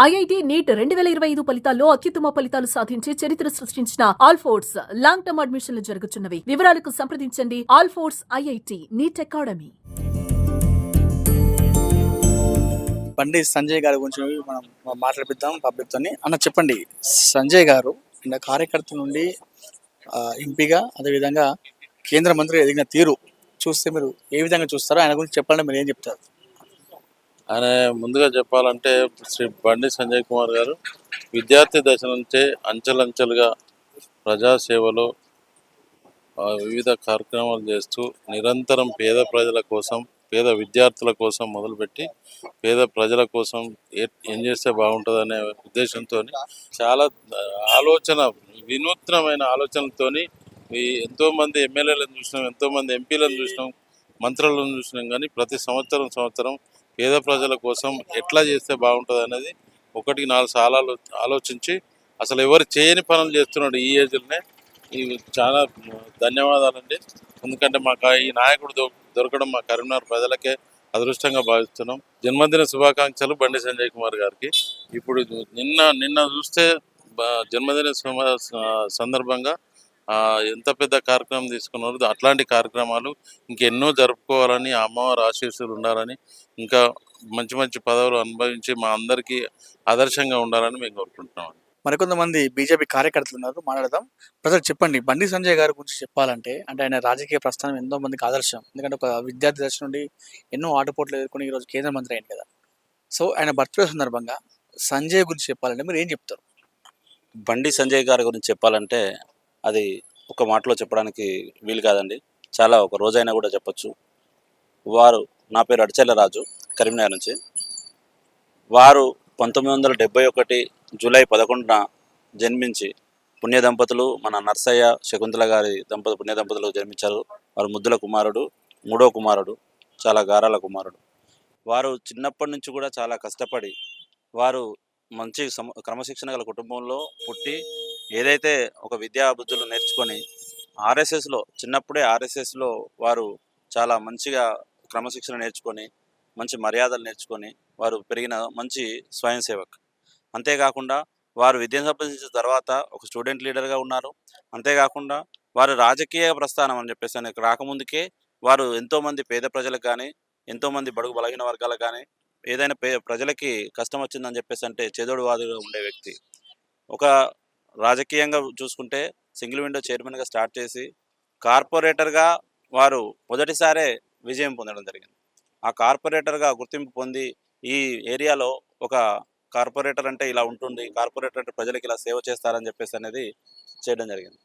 IIT NEET 2025 ఫలితాల్లో అత్యుత్తమ ఫలితాలు సాధించి చరిత్ర సృష్టించిన ఆల్ఫోర్స్ లాంగ్ టర్మ్ అడ్మిషన్లు జరుగుతున్నవి. వివరాలకు సంప్రదించండి Alphores IIT NEET academy. Bandi Sanjay గారి గురించి మనం మాట్లాడిద్దాం పబ్లిక్ తోని. అన్న చెప్పండి, సంజయ్ గారు కార్యకర్త నుండి ఎంపీగా అదేవిధంగా కేంద్ర మంత్రి ఎదిగిన తీరు చూస్తే మీరు ఏ విధంగా చూస్తారో ఆయన గురించి చెప్పాలంటే మీరు ఏం చెప్తారు? ఆయన ముందుగా చెప్పాలంటే శ్రీ బండి సంజయ్ కుమార్ గారు విద్యార్థి దశ నుంచే అంచెలంచెలుగా ప్రజాసేవలో వివిధ కార్యక్రమాలు చేస్తూ నిరంతరం పేద ప్రజల కోసం, పేద విద్యార్థుల కోసం మొదలుపెట్టి పేద ప్రజల కోసం ఏం చేస్తే బాగుంటుందనే ఉద్దేశంతో చాలా వినూత్నమైన ఆలోచనలతో ఎంతోమంది ఎమ్మెల్యేలను చూసినాం, ఎంతోమంది ఎంపీలను చూసినాం, మంత్రులను చూసినాం. కానీ ప్రతి సంవత్సరం పేద ప్రజల కోసం ఎట్లా చేస్తే బాగుంటుంది అనేది 1-4 సార్లు ఆలోచించి అసలు ఎవరు చేయని పనులు చేస్తున్నాడు ఈ ఏజ్లోనే. ఇవి చాలా ధన్యవాదాలండి. ఎందుకంటే మాకు ఈ నాయకుడు దొరకడం మా కరీంనగర్ ప్రజలకే అదృష్టంగా భావిస్తున్నాం. జన్మదిన శుభాకాంక్షలు బండి సంజయ్ కుమార్ గారికి. ఇప్పుడు నిన్న చూస్తే జన్మదిన సందర్భంగా ఎంత పెద్ద కార్యక్రమం తీసుకున్నారు. అట్లాంటి కార్యక్రమాలు ఇంకెన్నో జరుపుకోవాలని, అమ్మవారి ఆశీస్సులు ఉండాలని, ఇంకా మంచి మంచి పదవులు అనుభవించి మా అందరికీ ఆదర్శంగా ఉండాలని మేము కోరుకుంటున్నాం. మరికొంతమంది బీజేపీ కార్యకర్తలు ఉన్నారు, మాట్లాడదాం. ప్రజలు చెప్పండి, బండి సంజయ్ గారి గురించి చెప్పాలంటే ఆయన రాజకీయ ప్రస్థానం ఎంతో మందికి ఆదర్శం. ఎందుకంటే ఒక విద్యార్థి దశ నుండి ఎన్నో ఆటుపోట్లు ఎదుర్కొని ఈరోజు కేంద్ర మంత్రి అయింది కదా. సో ఆయన బర్త్డే సందర్భంగా సంజయ్ గురించి చెప్పాలంటే మీరు ఏం చెప్తారు? బండి సంజయ్ గారి గురించి చెప్పాలంటే అది ఒక మాటలో చెప్పడానికి వీలు కాదండి. చాలా ఒక రోజైనా కూడా చెప్పచ్చు. నా పేరు అడిచెల్ల రాజు, కరీంనగర్ నుంచి. వారు 1971 జూలై 11న జన్మించి పుణ్య దంపతులు, మన నర్సయ్య శకుంతల గారి పుణ్య దంపతులు జన్మించారు. వారు ముద్దుల కుమారుడు, 3వ కుమారుడు, చాలా గారాల కుమారుడు. వారు చిన్నప్పటి నుంచి కూడా చాలా కష్టపడి వారు మంచి క్రమశిక్షణ గల కుటుంబంలో పుట్టి ఏదైతే ఒక విద్యా బుద్ధులు నేర్చుకొని చిన్నప్పుడే ఆర్ఎస్ఎస్లో వారు చాలా మంచిగా క్రమశిక్షణ నేర్చుకొని మంచి మర్యాదలు నేర్చుకొని వారు పెరిగిన మంచి స్వయం సేవక్. అంతేకాకుండా వారు విద్యను సంపాదించిన తర్వాత ఒక స్టూడెంట్ లీడర్గా ఉన్నారు. అంతేకాకుండా వారు రాజకీయ ప్రస్థానం అని చెప్పేసి రాకముందుకే వారు ఎంతోమంది పేద ప్రజలకు కానీ, ఎంతోమంది బడుగు బలహీన వర్గాలకు కానీ, ఏదైనా ప్రజలకి కష్టం వచ్చిందని చెప్పేసి అంటే చేదోడువాదుగా ఉండే వ్యక్తి. ఒక రాజకీయంగా చూసుకుంటే సింగిల్ విండో చైర్మన్గా స్టార్ట్ చేసి కార్పొరేటర్గా వారు మొదటిసారే విజయం పొందడం జరిగింది. ఆ కార్పొరేటర్గా గుర్తింపు పొంది ఈ ఏరియాలో ఒక కార్పొరేటర్ అంటే ఇలా ఉంటుంది, కార్పొరేటర్ అంటే ప్రజలకు ఇలా సేవ చేస్తారని చెప్పేసి అనేది చేయడం జరిగింది.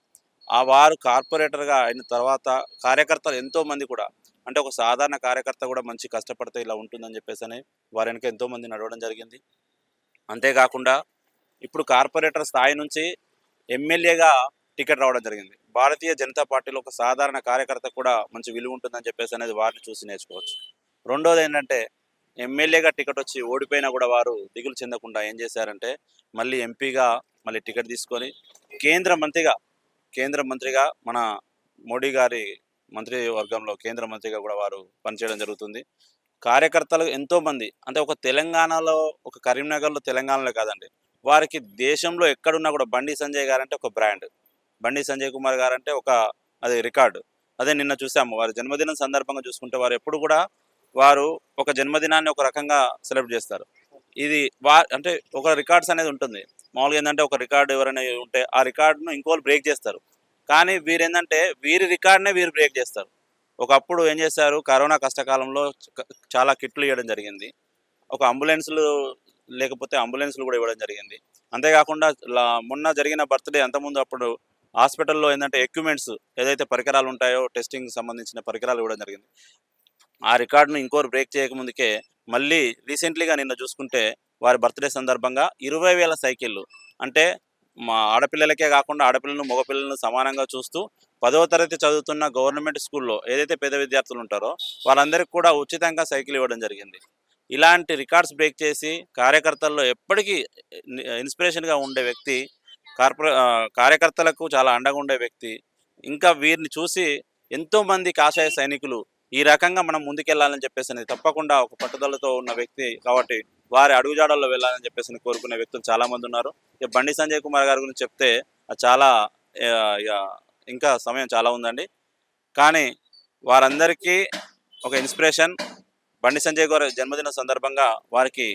వారు కార్పొరేటర్గా అయిన తర్వాత కార్యకర్తలు ఎంతోమంది కూడా, అంటే ఒక సాధారణ కార్యకర్త కూడా మంచి కష్టపడితే ఇలా ఉంటుందని చెప్పేసి అని వారి వెనక ఎంతోమంది నడవడం జరిగింది. అంతేకాకుండా ఇప్పుడు కార్పొరేటర్ స్థాయి నుంచి ఎమ్మెల్యేగా టికెట్ రావడం జరిగింది. భారతీయ జనతా పార్టీలో ఒక సాధారణ కార్యకర్త కూడా మంచి విలువ ఉంటుందని చెప్పేసి అనేది వారిని చూసి నేర్చుకోవచ్చు. రెండోది ఏంటంటే, ఎమ్మెల్యేగా టికెట్ వచ్చి ఓడిపోయినా కూడా వారు దిగులు చెందకుండా ఏం చేశారంటే మళ్ళీ ఎంపీగా మళ్ళీ టికెట్ తీసుకొని కేంద్ర మంత్రిగా మన మోడీ గారి మంత్రివర్గంలో కేంద్ర మంత్రిగా కూడా వారు పనిచేయడం జరుగుతుంది. కార్యకర్తలు ఎంతోమంది, అంటే ఒక తెలంగాణలో, ఒక కరీంనగర్లో, తెలంగాణలో కాదండి, వారికి దేశంలో ఎక్కడున్నా కూడా బండి సంజయ్ గారు అంటే ఒక బ్రాండ్, బండి సంజయ్ కుమార్ గారు అంటే అది రికార్డు. అదే నిన్న చూసాము, వారి జన్మదినం సందర్భంగా చూసుకుంటే వారు ఎప్పుడు కూడా ఒక జన్మదినాన్ని ఒక రకంగా సెలబ్రేట్ చేస్తారు. ఇది అంటే ఒక రికార్డ్స్ అనేది ఉంటుంది. మామూలుగా ఏంటంటే ఒక రికార్డు ఎవరైనా ఉంటే ఆ రికార్డును ఇంకోళ్ళు బ్రేక్ చేస్తారు. కానీ వీరేంటంటే వీరి రికార్డునే వీరు బ్రేక్ చేస్తారు. ఒకప్పుడు ఏం చేశారు, కరోనా కష్టకాలంలో చాలా కిట్లు ఇవ్వడం జరిగింది. ఒక లేకపోతే అంబులెన్స్లు కూడా ఇవ్వడం జరిగింది. అంతేకాకుండా మొన్న జరిగిన బర్త్డే అంతకుముందు అప్పుడు హాస్పిటల్లో ఏంటంటే ఎక్విప్మెంట్స్ ఏదైతే పరికరాలు ఉంటాయో టెస్టింగ్ సంబంధించిన పరికరాలు ఇవ్వడం జరిగింది. ఆ రికార్డును ఇంకోరు బ్రేక్ చేయకముందుకే మళ్ళీ రీసెంట్లీగా నిన్న చూసుకుంటే వారి బర్త్డే సందర్భంగా 20,000 సైకిళ్ళు, అంటే మా ఆడపిల్లలకే కాకుండా ఆడపిల్లలను మగపిల్లలను సమానంగా చూస్తూ 10వ తరగతి చదువుతున్న గవర్నమెంట్ స్కూల్లో ఏదైతే పేద విద్యార్థులు ఉంటారో వాళ్ళందరికీ కూడా ఉచితంగా సైకిల్ ఇవ్వడం జరిగింది. ఇలాంటి రికార్డ్స్ బ్రేక్ చేసి కార్యకర్తల్లో ఎప్పటికీ ఇన్స్పిరేషన్గా ఉండే వ్యక్తి, కార్యకర్తలకు చాలా అండగా ఉండే వ్యక్తి. ఇంకా వీరిని చూసి ఎంతోమంది కాషాయ సైనికులు ఈ రకంగా మనం ముందుకెళ్ళాలని చెప్పేసి తప్పకుండా ఒక పట్టుదలతో ఉన్న వ్యక్తి కాబట్టి వారి అడుగుజాడల్లో వెళ్ళాలని చెప్పేసి కోరుకునే వ్యక్తులు చాలామంది ఉన్నారు. ఇక బండి సంజయ్ కుమార్ గారి గురించి చెప్తే అది చాలా ఇక ఇంకా సమయం చాలా ఉందండి. కానీ వారందరికీ ఒక ఇన్స్పిరేషన్. బండి సంజయ్ గారి జన్మదిన సందర్భంగా వారికి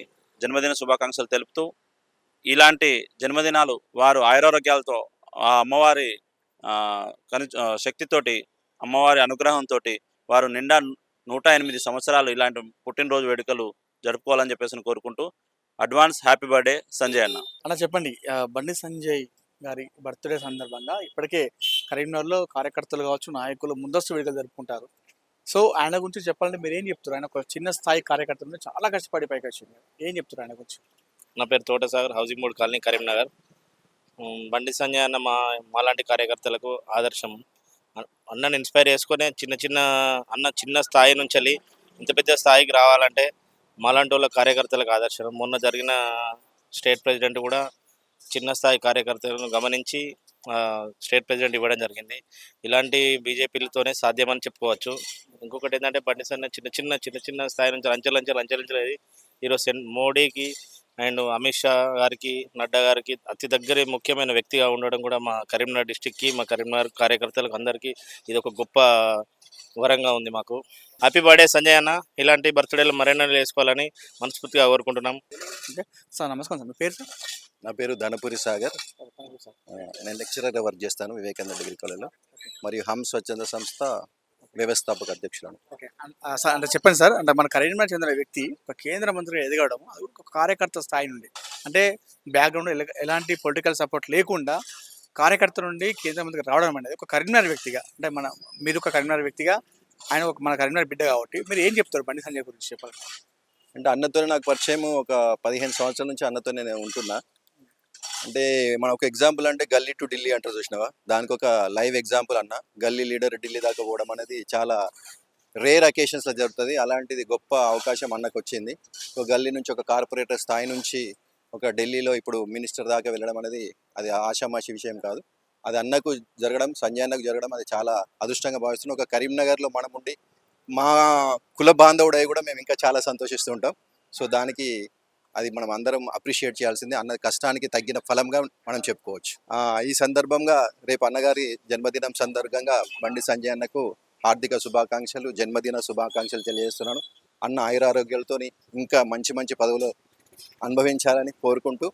జన్మదిన శుభాకాంక్షలు తెలుపుతూ ఇలాంటి జన్మదినాలు వారు ఆయురారోగ్యాలతో ఆ అమ్మవారి శక్తితోటి అమ్మవారి అనుగ్రహంతో వారు నిండా 108 సంవత్సరాలు ఇలాంటి పుట్టినరోజు వేడుకలు జరుపుకోవాలని చెప్పేసి కోరుకుంటూ అడ్వాన్స్ హ్యాపీ బర్త్డే సంజయ్ అన్న. అలా చెప్పండి, బండి సంజయ్ గారి బర్త్డే సందర్భంగా ఇప్పటికే కరీంనగర్లో కార్యకర్తలు కావచ్చు, నాయకులు ముందస్తు వేడుకలు జరుపుకుంటారు. సో ఆయన గురించి చెప్పాలంటే మీరు ఏం చెప్తారు? ఆయన ఒక చిన్న స్థాయి కార్యకర్తలు చాలా కష్టపడి పైకి వచ్చింది. ఏం చెప్తారు ఆయన గురించి? నా పేరు తోటసాగర్, housing board colony, Karimnagar. Bandi Sanjay అన్న మాలాంటి కార్యకర్తలకు ఆదర్శం. అన్నని ఇన్స్పైర్ చేసుకొని చిన్న స్థాయి నుంచి వెళ్ళి ఇంత పెద్ద స్థాయికి రావాలంటే మాలాంటి వాళ్ళ కార్యకర్తలకు ఆదర్శం. మొన్న జరిగిన స్టేట్ ప్రెసిడెంట్ కూడా చిన్న స్థాయి కార్యకర్తలను గమనించి స్టేట్ ప్రెసిడెంట్ ఇవ్వడం జరిగింది. ఇలాంటి బీజేపీలతోనే సాధ్యమని చెప్పుకోవచ్చు. ఇంకొకటి ఏంటంటే బండి సంజయ్ చిన్న స్థాయి నుంచి అంచెలంచెలది ఈరోజు మోడీకి అండ్ అమిత్ షా గారికి, నడ్డా గారికి అతి దగ్గర ముఖ్యమైన వ్యక్తిగా ఉండడం కూడా మా కరీంనగర్ డిస్టిక్కి, మా కరీంనగర్ కార్యకర్తలకు అందరికీ ఇది ఒక గొప్ప వరంగా ఉంది మాకు. హ్యాపీ బర్త్డే సంజయ్ అన్న. ఇలాంటి బర్త్డేలు మరెన్నో వేసుకోవాలని మనస్ఫూర్తిగా కోరుకుంటున్నాం. సార్ నమస్కారం సార్, మీ పేరు సార్? నా పేరు ధనపురి సాగర్. నేను లెక్చరర్గా వర్క్ చేస్తాను వివేకానంద డిగ్రీ కాలేజ్లో, మరియు హమ్ స్వచ్ఛంద సంస్థ వ్యవస్థాపక అధ్యక్షులను. ఓకే సార్, అంటే చెప్పండి సార్, అంటే మన కరీంనగర్ చెందిన వ్యక్తి ఒక కేంద్ర మంత్రిగా ఎదగడం, అది ఒక కార్యకర్త స్థాయి నుండి, అంటే బ్యాక్గ్రౌండ్ ఎలాంటి పొలిటికల్ సపోర్ట్ లేకుండా కార్యకర్త నుండి కేంద్ర మంత్రికి రావడం అనేది ఒక కరీంనగర్ వ్యక్తిగా, అంటే మీరు ఒక కరీంనగర్ వ్యక్తిగా, ఆయన ఒక మన కరీంనగర్ బిడ్డ కాబట్టి మీరు ఏం చెప్తారు బండి సంజయ్ గురించి చెప్పాలి? అంటే అన్నతోనే నాకు పరిచయం ఒక 15 సంవత్సరాల నుంచి అన్నతోనే నేను ఉంటున్నా. అంటే మనం ఒక ఎగ్జాంపుల్ అంటే గల్లీ టు ఢిల్లీ అంటారు చూసినావా, దానికి ఒక లైవ్ ఎగ్జాంపుల్ అన్న. గల్లీ లీడర్ ఢిల్లీ దాకా పోవడం అనేది చాలా రేర్ అకేషన్స్లో జరుగుతుంది. అలాంటిది గొప్ప అవకాశం అన్నకు వచ్చింది. ఒక గల్లీ నుంచి ఒక కార్పొరేటర్ స్థాయి నుంచి ఒక ఢిల్లీలో ఇప్పుడు మినిస్టర్ దాకా వెళ్ళడం అనేది అది ఆషామాషి విషయం కాదు. అది అన్నకు జరగడం, సంజయ్ అన్నకు జరగడం అది చాలా అదృష్టంగా భావిస్తున్నాం. ఒక కరీంనగర్లో మనం ఉండి మా కుల బాంధవుడై కూడా మేము ఇంకా చాలా సంతోషిస్తూ ఉంటాం. సో దానికి అది మనం అందరం అప్రిషియేట్ చేయాల్సిందే. అన్న కష్టానికి తగ్గిన ఫలంగా మనం చెప్పుకోవచ్చు. ఈ సందర్భంగా రేపు అన్నగారి జన్మదినం సందర్భంగా బండి సంజయ్ అన్నకు హార్దిక శుభాకాంక్షలు, జన్మదిన శుభాకాంక్షలు తెలియజేస్తున్నాను. అన్న ఆయురారోగ్యాలతో ఇంకా మంచి పదవులు అనుభవించాలని కోరుకుంటూ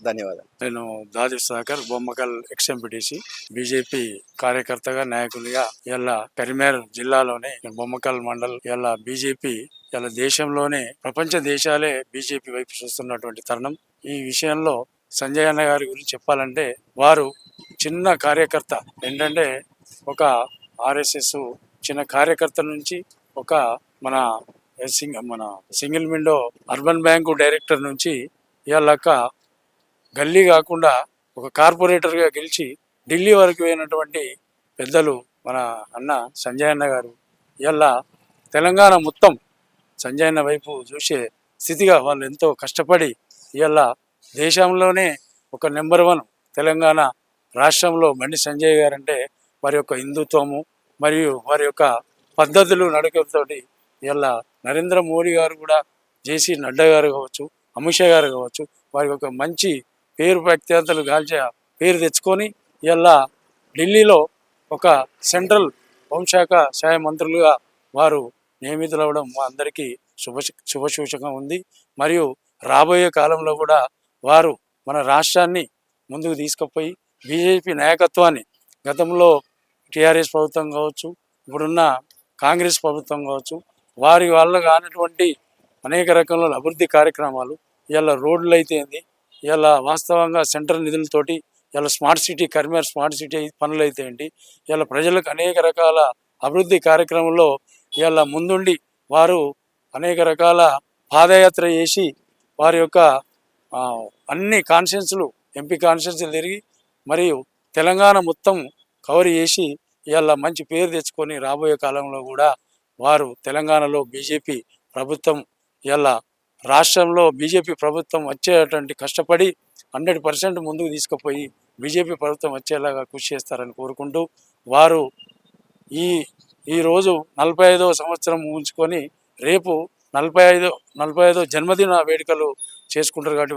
ధన్యవాదాలు. నేను దాది సాగర్, బొమ్మకల్ ఎక్స్ఎంపీటీసీ, బీజేపీ కార్యకర్తగా, నాయకునిగా ఇలా కరీంనగర్ జిల్లాలోనే బొమ్మకల్ మండల్ ఇలా బీజేపీ ఇలా దేశంలోనే ప్రపంచ దేశాలే బీజేపీ వైపు చూస్తున్నటువంటి తరుణం. ఈ విషయంలో సంజయ్ అన్న గారి గురించి చెప్పాలంటే వారు చిన్న కార్యకర్త, ఏంటంటే ఒక ఆర్ఎస్ఎస్ చిన్న కార్యకర్త నుంచి ఒక మన single window urban bank director నుంచి ఇవాళ గల్లీ కాకుండా ఒక కార్పొరేటర్గా గెలిచి ఢిల్లీ వరకు పోయినటువంటి పెద్దలు మన అన్న సంజయ్ అన్న గారు. ఇవాళ తెలంగాణ మొత్తం సంజయ్ అన్న వైపు చూసే స్థితిగా వాళ్ళు ఎంతో కష్టపడి ఇవాళ దేశంలోనే ఒక నెంబర్ 1 తెలంగాణ రాష్ట్రంలో బండి సంజయ్ గారు అంటే వారి యొక్క హిందుత్వము మరియు వారి యొక్క పద్ధతులు నడకతోటి ఇవాళ నరేంద్ర మోడీ గారు కూడా, జేసీ నడ్డా గారు కావచ్చు, అమిత్ షా గారు కావచ్చు, వారికి ఒక మంచి పేరు ప్రఖ్యాతలు గాల్చే పేరు తెచ్చుకొని ఇవాళ ఢిల్లీలో ఒక సెంట్రల్ హోంశాఖ సహాయ మంత్రులుగా వారు నియమితులవ్వడం మా అందరికీ శుభసూచకం ఉంది. మరియు రాబోయే కాలంలో కూడా వారు మన రాష్ట్రాన్ని ముందుకు తీసుకుపోయి బీజేపీ నాయకత్వాన్ని, గతంలో టీఆర్ఎస్ ప్రభుత్వం కావచ్చు, ఇప్పుడున్న కాంగ్రెస్ ప్రభుత్వం కావచ్చు, వారి వల్ల కానటువంటి అనేక రకాల అభివృద్ధి కార్యక్రమాలు, ఇవాళ రోడ్లు అయితే ఏంది, ఇవాళ వాస్తవంగా సెంట్రల్ నిధులతోటి ఇవాళ smart city, Karimnagar smart city పనులు అయితే ఏంటి, ఇవాళ ప్రజలకు అనేక రకాల అభివృద్ధి కార్యక్రమంలో ఇవాళ ముందుండి వారు అనేక రకాల పాదయాత్ర చేసి వారి యొక్క అన్ని కాన్స్టిట్యున్సీలు, ఎంపీ కాన్స్టిట్యున్సీలు తిరిగి మరియు తెలంగాణ మొత్తం కవర్ చేసి ఇవాళ మంచి పేరు తెచ్చుకొని రాబోయే కాలంలో కూడా వారు తెలంగాణలో బీజేపీ ప్రభుత్వం ఇవాళ రాష్ట్రంలో బీజేపీ ప్రభుత్వం వచ్చేటువంటి కష్టపడి 100% ముందుకు తీసుకుపోయి బీజేపీ ప్రభుత్వం వచ్చేలాగా కృషి చేస్తారని కోరుకుంటూ వారు ఈ ఈరోజు 45వ సంవత్సరం ఉంచుకొని రేపు 45వ జన్మదిన వేడుకలు చేసుకుంటారు. కాబట్టి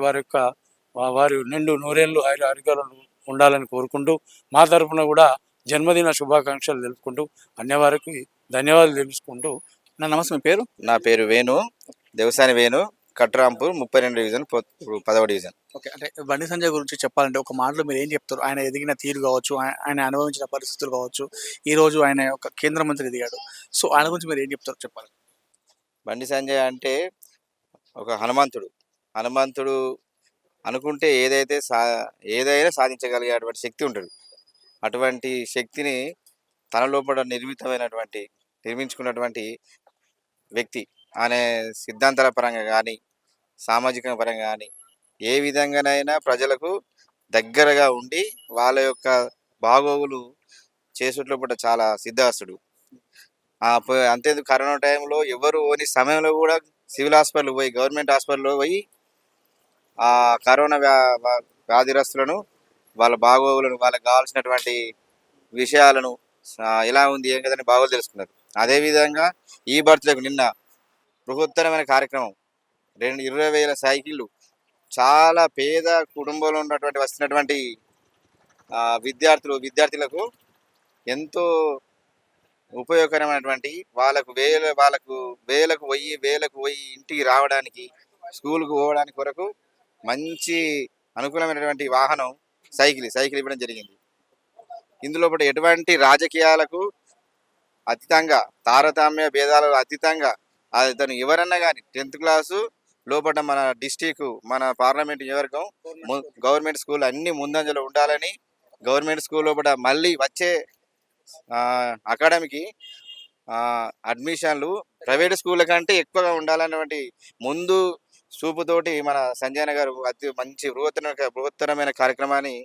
వారి నిండు నూరేళ్ళు ఆరోగ్యాలను ఉండాలని కోరుకుంటూ మా తరపున కూడా జన్మదిన శుభాకాంక్షలు తెలుపుకుంటూ అన్యవారికి ధన్యవాదాలు తెలుసుకుంటూ. నమస్తే, మీ పేరు? నా పేరు వేణు, దేవసాని వేణు, కట్రాంపూర్ 32 డివిజన్, 10వ డివిజన్. ఓకే, అంటే బండి సంజయ్ గురించి చెప్పాలంటే ఒక మాటలో మీరు ఏం చెప్తారు? ఆయన ఎదిగిన తీరు కావచ్చు, ఆయన అనుభవించిన పరిస్థితులు కావచ్చు, ఈరోజు ఆయన ఒక కేంద్ర మంత్రి ఎదిగాడు. సో ఆయన గురించి మీరు ఏం చెప్తారు చెప్పాలి? బండి సంజయ్ అంటే ఒక హనుమంతుడు అనుకుంటే ఏదైనా సాధించగలిగేటువంటి శక్తి ఉంటుంది. అటువంటి శక్తిని తన లోపల నిర్మించుకున్నటువంటి వ్యక్తి. అనే సిద్ధాంతాల పరంగా కానీ, సామాజిక పరంగా కానీ, ఏ విధంగానైనా ప్రజలకు దగ్గరగా ఉండి వాళ్ళ యొక్క బాగోగులు చేసుట్లో కూడా చాలా సిద్ధాస్తుడు. అంతేందుకు కరోనా టైంలో ఎవరు ఓని సమయంలో కూడా సివిల్ హాస్పిటల్ పోయి, గవర్నమెంట్ హాస్పిటల్లో పోయి ఆ కరోనా వ్యాధిగ్రస్తులను, వాళ్ళ బాగోగులను, వాళ్ళకి కావాల్సినటువంటి విషయాలను ఎలా ఉంది ఏం కదని బాగోలు తెలుసుకున్నారు. అదేవిధంగా ఈ బర్త్డేకు నిన్న బృహత్తరమైన కార్యక్రమం, 20,000 సైకిళ్ళు, చాలా పేద కుటుంబంలో వస్తున్నటువంటి విద్యార్థులకు ఎంతో ఉపయోగకరమైనటువంటి వేలకు పోయి ఇంటికి రావడానికి, స్కూల్కు పోవడానికి కొరకు మంచి అనుకూలమైనటువంటి వాహనం సైకిల్ ఇవ్వడం జరిగింది. ఇందులో ఎటువంటి రాజకీయాలకు అతీతంగా, తారతమ్య భేదాలకు అతీతంగా అతను ఎవరన్నా కానీ 10th క్లాసు లోపల మన డిస్టిక్, మన పార్లమెంట్ నియోజకవర్గం గవర్నమెంట్ స్కూల్ అన్ని ముందంజలో ఉండాలని, గవర్నమెంట్ స్కూల్ లోపల మళ్ళీ వచ్చే అకాడమీకి అడ్మిషన్లు ప్రైవేట్ స్కూళ్ళ కంటే ఎక్కువగా ఉండాలన్నటువంటి ముందు చూపుతోటి మన సంజయ్ గారు అతి మంచి బృహత్తరమైన కార్యక్రమాన్ని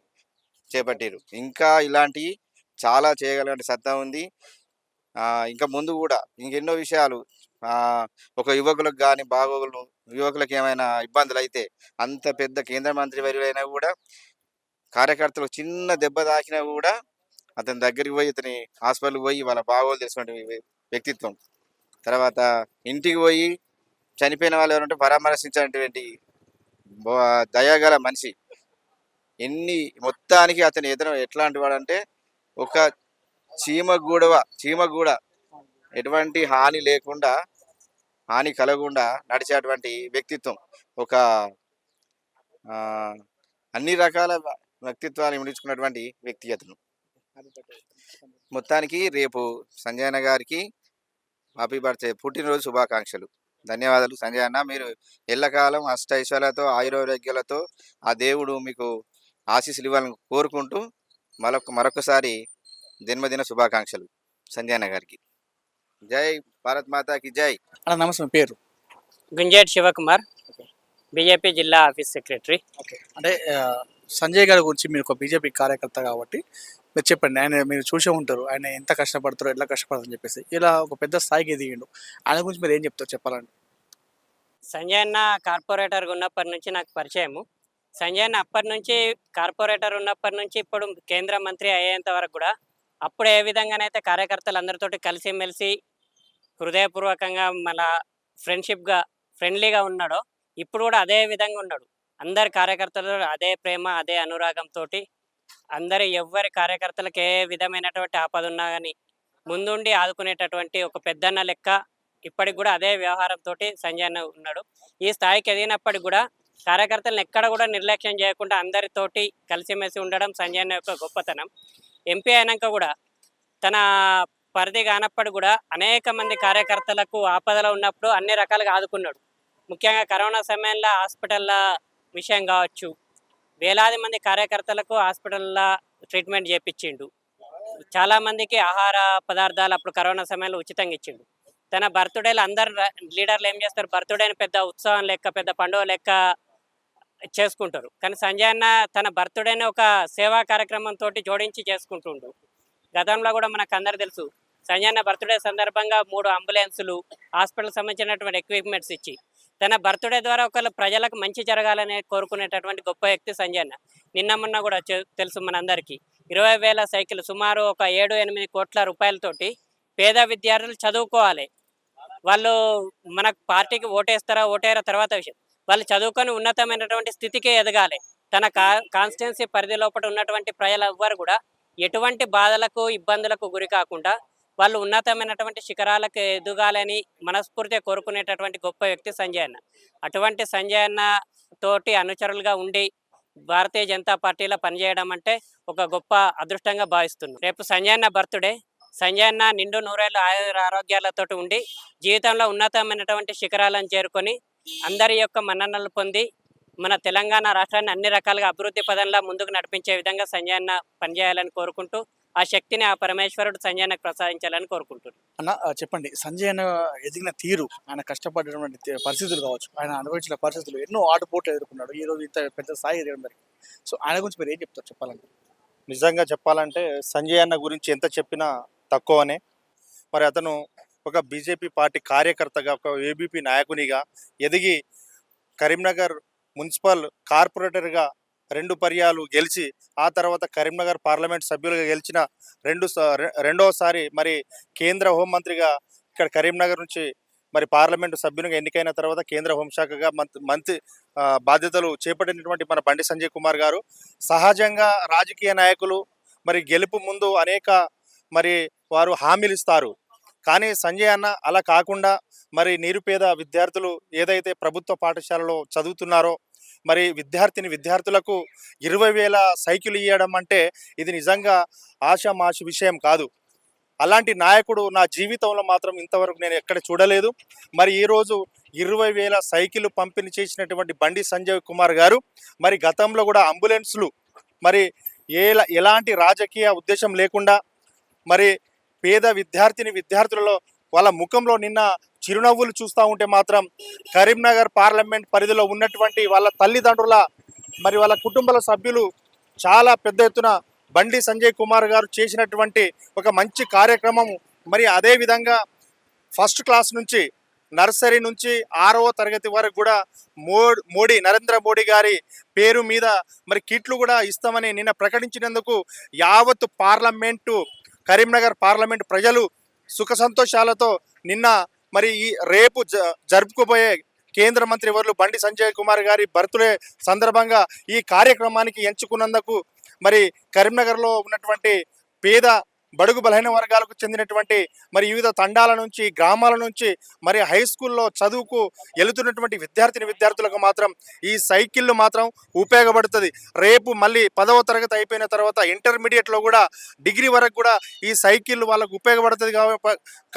చేపట్టారు. ఇంకా ఇలాంటివి చాలా చేయగలిగిన సత్తా ఉంది. ఇంకా ముందు కూడా ఇంకెన్నో విషయాలు, ఒక యువకులకు కానీ బాగోగులు, యువకులకు ఏమైనా ఇబ్బందులు అయితే అంత పెద్ద కేంద్ర మంత్రి వర్యులైనా కూడా కార్యకర్తలు చిన్న దెబ్బ తాకినా కూడా అతని దగ్గరికి పోయి, అతని హాస్పిటల్కి పోయి వాళ్ళ బాగోలు తెలుసుకునే వ్యక్తిత్వం. తర్వాత ఇంటికి పోయి చనిపోయిన వాళ్ళు ఎవరంటే పరామర్శించినటువంటి దయాగల మనిషి. మొత్తానికి అతని ఎట్లాంటి వాడంటే ఒక చీమ కూడా ఎటువంటి హాని కలగకుండా నడిచేటువంటి వ్యక్తిత్వం. ఒక అన్ని రకాల వ్యక్తిత్వాన్ని ముడించుకున్నటువంటి వ్యక్తి అతను. మొత్తానికి రేపు సంజయ్ అన్న గారికి హ్యాపీ బర్త్డే, పుట్టినరోజు శుభాకాంక్షలు. ధన్యవాదాలు సంజయ్ అన్న. మీరు ఎల్లకాలం అష్టైశ్వర్యాలతో, ఆయురారోగ్యాలతో ఆ దేవుడు మీకు ఆశీస్సులు ఇవ్వాలని కోరుకుంటూ మరొకసారి జన్మదిన శుభాకాంక్షలు సంజయ్ అన్న గారికి. జై భారత్ మాతాకి జై. నమస్తే, మీ పేరు? గుంజేటి శివకుమార్, బీజేపీ జిల్లా ఆఫీస్ సెక్రటరీ. ఓకే, అంటే సంజయ్ గారి గురించి మీరు ఒక బీజేపీ కార్యకర్త కాబట్టి మీరు చెప్పండి. మీరు చూసే ఉంటారు ఆయన ఎంత కష్టపడతారో, ఎట్లా కష్టపడతారని చెప్పేసి. ఇలా ఒక పెద్ద స్థాయికి ఎదిగిండు, ఆయన గురించి మీరు ఏం చెప్తారు చెప్పాలండి? సంజయ్ అన్న కార్పొరేటర్గా ఉన్నప్పటి నుంచి నాకు పరిచయము. సంజయ్ అన్న అప్పటి నుంచి కార్పొరేటర్ ఉన్నప్పటి నుంచి ఇప్పుడు కేంద్ర మంత్రి అయ్యేంత వరకు కూడా అప్పుడు ఏ విధంగానైతే కార్యకర్తలు అందరితోటి కలిసిమెలిసి హృదయపూర్వకంగా మన ఫ్రెండ్లీగా ఉన్నాడో ఇప్పుడు కూడా అదే విధంగా ఉన్నాడు. అందరి కార్యకర్తలు అదే ప్రేమ, అదే అనురాగంతో ఎవరి కార్యకర్తలకు ఏ విధమైనటువంటి ఆపద ఉన్నా కానీ ముందుండి ఆదుకునేటటువంటి ఒక పెద్దన్న లెక్క ఇప్పటికి కూడా అదే వ్యవహారంతో సంజయ్ అన్న ఉన్నాడు. ఈ స్థాయికి ఎదిగినప్పటికి కూడా కార్యకర్తలను ఎక్కడ కూడా నిర్లక్ష్యం చేయకుండా అందరితోటి కలిసిమెలిసి ఉండడం సంజయ్ అన్న యొక్క గొప్పతనం. ఎంపీ అయినాక కూడా తన పరిధి కానప్పటికి కూడా అనేక మంది కార్యకర్తలకు ఆపదలో ఉన్నప్పుడు అన్ని రకాలుగా ఆదుకున్నాడు. ముఖ్యంగా కరోనా సమయంలో హాస్పిటల్ల విషయం కావచ్చు, వేలాది మంది కార్యకర్తలకు హాస్పిటల్లో ట్రీట్మెంట్ చేయించిండు. చాలామందికి ఆహార పదార్థాలు అప్పుడు కరోనా సమయంలో ఉచితంగా ఇచ్చిండు. తన బర్త్డేలు అందరు లీడర్లు ఏం చేస్తారు, బర్త్డేని పెద్ద ఉత్సవం లెక్క, పెద్ద పండుగ లెక్క చేసుకుంటారు. కానీ సంజయ్ అన్న తన బర్త్డేని ఒక సేవా కార్యక్రమంతో జోడించి చేసుకుంటుండు. గతంలో కూడా మనకు అందరు తెలుసు, సంజయ్ అన్న బర్త్డే సందర్భంగా 3 అంబులెన్సులు, హాస్పిటల్ సంబంధించినటువంటి ఎక్విప్మెంట్స్ ఇచ్చి తన బర్త్డే ద్వారా ఒకళ్ళు ప్రజలకు మంచి జరగాలని కోరుకునేటటువంటి గొప్ప వ్యక్తి సంజయ్ అన్న. నిన్న మొన్న కూడా తెలుసు మనందరికీ 20,000 సైకిల్, సుమారు ఒక 7-8 కోట్ల రూపాయలతోటి పేద విద్యార్థులు చదువుకోవాలి. వాళ్ళు మన పార్టీకి ఓటేస్తారా, ఓటేయరా తర్వాత విషయం. వాళ్ళు చదువుకొని ఉన్నతమైనటువంటి స్థితికి ఎదగాలి. తన కాన్స్టిట్యున్సీ పరిధి లోపల ఉన్నటువంటి ప్రజలెవ్వరు కూడా ఎటువంటి బాధలకు, ఇబ్బందులకు గురి కాకుండా వాళ్ళు ఉన్నతమైనటువంటి శిఖరాలకు ఎదగాలని మనస్ఫూర్తిగా కోరుకునేటటువంటి గొప్ప వ్యక్తి సంజయ్ అన్న. అటువంటి సంజయ్ అన్న తోటి అనుచరులుగా ఉండి భారతీయ జనతా పార్టీలో పనిచేయడం అంటే ఒక గొప్ప అదృష్టంగా భావిస్తున్నాను. రేపు సంజయ్ అన్న బర్త్‌డే. సంజయ్ అన్న నిండు నూరేళ్ల ఆరోగ్యాలతోటి ఉండి జీవితంలో ఉన్నతమైనటువంటి శిఖరాలను చేరుకొని అందరి యొక్క మన్ననలు పొంది మన తెలంగాణ రాష్ట్రాన్ని అన్ని రకాలుగా అభివృద్ధి పదంలో ముందుకు నడిపించే విధంగా సంజయ్ అన్న పనిచేయాలని కోరుకుంటూ, ఆ శక్తిని ఆ పరమేశ్వరుడు సంజయ్ అన్నకు ప్రసాదించాలని కోరుకుంటున్నాను. అన్న చెప్పండి, సంజయ్ అన్న ఎదిగిన తీరు, ఆయన కష్టపడేటువంటి పరిస్థితులు కావచ్చు, ఆయన అనుభవించిన పరిస్థితులు, ఎన్నో ఆటుపోట్లు ఎదుర్కొన్నాడు ఈ రోజు ఇంత పెద్ద స్థాయి ఎదగడం జరిగింది. సో ఆయన గురించి మీరు ఏం చెప్తారు చెప్పాలంటే? నిజంగా చెప్పాలంటే సంజయ్ అన్న గురించి ఎంత చెప్పినా తక్కువనే. మరి అతను ఒక బీజేపీ పార్టీ కార్యకర్తగా, ఒక ఏబీపీ నాయకునిగా ఎదిగి కరీంనగర్ మున్సిపల్ కార్పొరేటర్గా 2 పర్యాలు గెలిచి, ఆ తర్వాత కరీంనగర్ పార్లమెంట్ సభ్యులుగా గెలిచిన రెండోసారి మరి కేంద్ర హోంమంత్రిగా ఇక్కడ కరీంనగర్ నుంచి మరి పార్లమెంటు సభ్యునిగా ఎన్నికైన తర్వాత కేంద్ర హోంశాఖగా మంత్రి బాధ్యతలు చేపట్టినటువంటి మన బండి సంజయ్ కుమార్ గారు. సహజంగా రాజకీయ నాయకులు మరి గెలుపు ముందు అనేక మరి వారు హామీలు ఇస్తారు. కానీ సంజయ్ అన్న అలా కాకుండా మరి నిరుపేద విద్యార్థులు ఏదైతే ప్రభుత్వ పాఠశాలలో చదువుతున్నారో మరి విద్యార్థులకు 20,000 సైకిల్ ఇవ్వడం అంటే ఇది నిజంగా ఆషామాషి విషయం కాదు. అలాంటి నాయకుడు నా జీవితంలో మాత్రం ఇంతవరకు నేను ఎక్కడ చూడలేదు. మరి ఈరోజు 20,000 సైకిల్ పంపిణీ చేసినటువంటి బండి సంజయ్ కుమార్ గారు మరి గతంలో కూడా అంబులెన్స్లు మరి ఎలాంటి రాజకీయ ఉద్దేశం లేకుండా మరి పేద విద్యార్థులలో వాళ్ళ ముఖంలో నిన్న చిరునవ్వులు చూస్తూ ఉంటే మాత్రం కరీంనగర్ పార్లమెంట్ పరిధిలో ఉన్నటువంటి వాళ్ళ తల్లిదండ్రుల మరి వాళ్ళ కుటుంబాల సభ్యులు చాలా పెద్ద ఎత్తున బండి సంజయ్ కుమార్ గారు చేసినటువంటి ఒక మంచి కార్యక్రమం. మరి అదే విధంగా ఫస్ట్ క్లాస్ నుంచి నర్సరీ నుంచి 6వ తరగతి వరకు కూడా నరేంద్ర మోడీ గారి పేరు మీద మరి కిట్లు కూడా ఇస్తామని నిన్న ప్రకటించినందుకు యావత్ కరీంనగర్ పార్లమెంట్ ప్రజలు సుఖ సంతోషాలతో నిన్న మరి ఈ రేపు జరుపుకోబోయే కేంద్ర మంత్రి వర్యులు బండి సంజయ్ కుమార్ గారి బర్త్డే సందర్భంగా ఈ కార్యక్రమానికి ఎంచుకున్నందుకు మరి కరీంనగర్లో ఉన్నటువంటి పేద బడుగు బలహీన వర్గాలకు చెందినటువంటి మరి వివిధ తండాల నుంచి, గ్రామాల నుంచి మరి హై స్కూల్లో చదువుకు వెళుతున్నటువంటి విద్యార్థులకు మాత్రం ఈ సైకిళ్ళు మాత్రం ఉపయోగపడుతుంది. రేపు మళ్ళీ 10వ తరగతి అయిపోయిన తర్వాత ఇంటర్మీడియట్లో కూడా, డిగ్రీ వరకు కూడా ఈ సైకిళ్ళు వాళ్ళకు ఉపయోగపడుతుంది.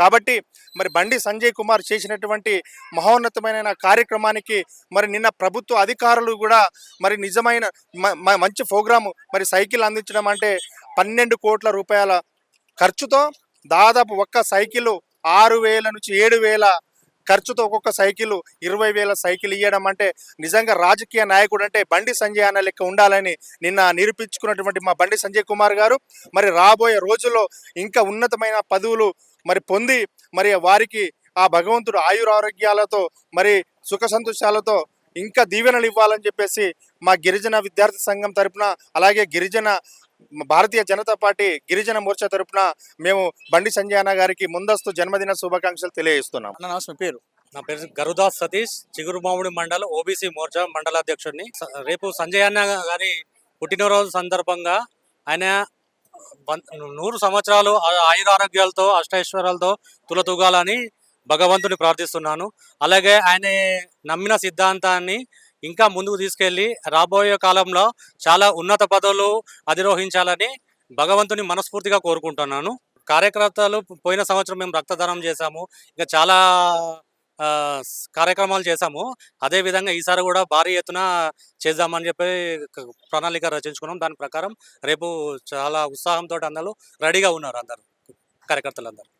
కాబట్టి మరి బండి సంజయ్ కుమార్ చేసినటువంటి మహోన్నతమైన కార్యక్రమానికి మరి నిన్న ప్రభుత్వ అధికారులు కూడా మరి నిజమైన మంచి ప్రోగ్రాము మరి సైకిల్ అందించడం అంటే 12 కోట్ల రూపాయల ఖర్చుతో దాదాపు ఒక్క సైకిల్ 6,000 నుంచి 7,000 ఖర్చుతో ఒక్కొక్క సైకిల్ 20,000 సైకిల్ ఇవ్వడం అంటే నిజంగా రాజకీయ నాయకుడు అంటే బండి సంజయ్ అన్న లెక్క ఉండాలని నిన్న నిరూపించుకున్నటువంటి మా బండి సంజయ్ కుమార్ గారు మరి రాబోయే రోజుల్లో ఇంకా ఉన్నతమైన పదవులు మరి పొంది మరి వారికి ఆ భగవంతుడు ఆయురారోగ్యాలతో మరి సుఖ సంతోషాలతో ఇంకా దీవెనలు ఇవ్వాలని చెప్పేసి మా గిరిజన విద్యార్థి సంఘం తరపున, అలాగే భారతీయ జనతా పార్టీ గిరిజన మోర్చా తరపున మేము బండి సంజయ్ అన్న గారికి ముందస్తు జన్మదిన శుభాకాంక్షలు తెలియజేస్తున్నాం. నా పేరు గరుదాస్ సతీష్, చిగురుమామిడి మండలం ఓబీసీ మోర్చా మండల అధ్యక్షుడిని. రేపు సంజయ్ అన్న గారి పుట్టినరోజు సందర్భంగా ఆయన 100 సంవత్సరాలు ఆయురారోగ్యాలతో, అష్టైశ్వర్యాలతో తులతూగాలని భగవంతుని ప్రార్థిస్తున్నాను. అలాగే ఆయన నమ్మిన సిద్ధాంతాన్ని ఇంకా ముందుకు తీసుకెళ్ళి రాబోయే కాలంలో చాలా ఉన్నత పదవులు అధిరోహించాలని భగవంతుని మనస్ఫూర్తిగా కోరుకుంటున్నాను. కార్యకర్తలు పోయిన సంవత్సరం మేము రక్తదానం చేశాము, ఇంకా చాలా కార్యక్రమాలు చేశాము. అదేవిధంగా ఈసారి కూడా భారీ ఎత్తున చేద్దామని చెప్పి ప్రణాళిక రచించుకున్నాం. దాని ప్రకారం రేపు చాలా ఉత్సాహంతో అందరూ రెడీగా ఉన్నారు, అందరూ కార్యకర్తలందరూ.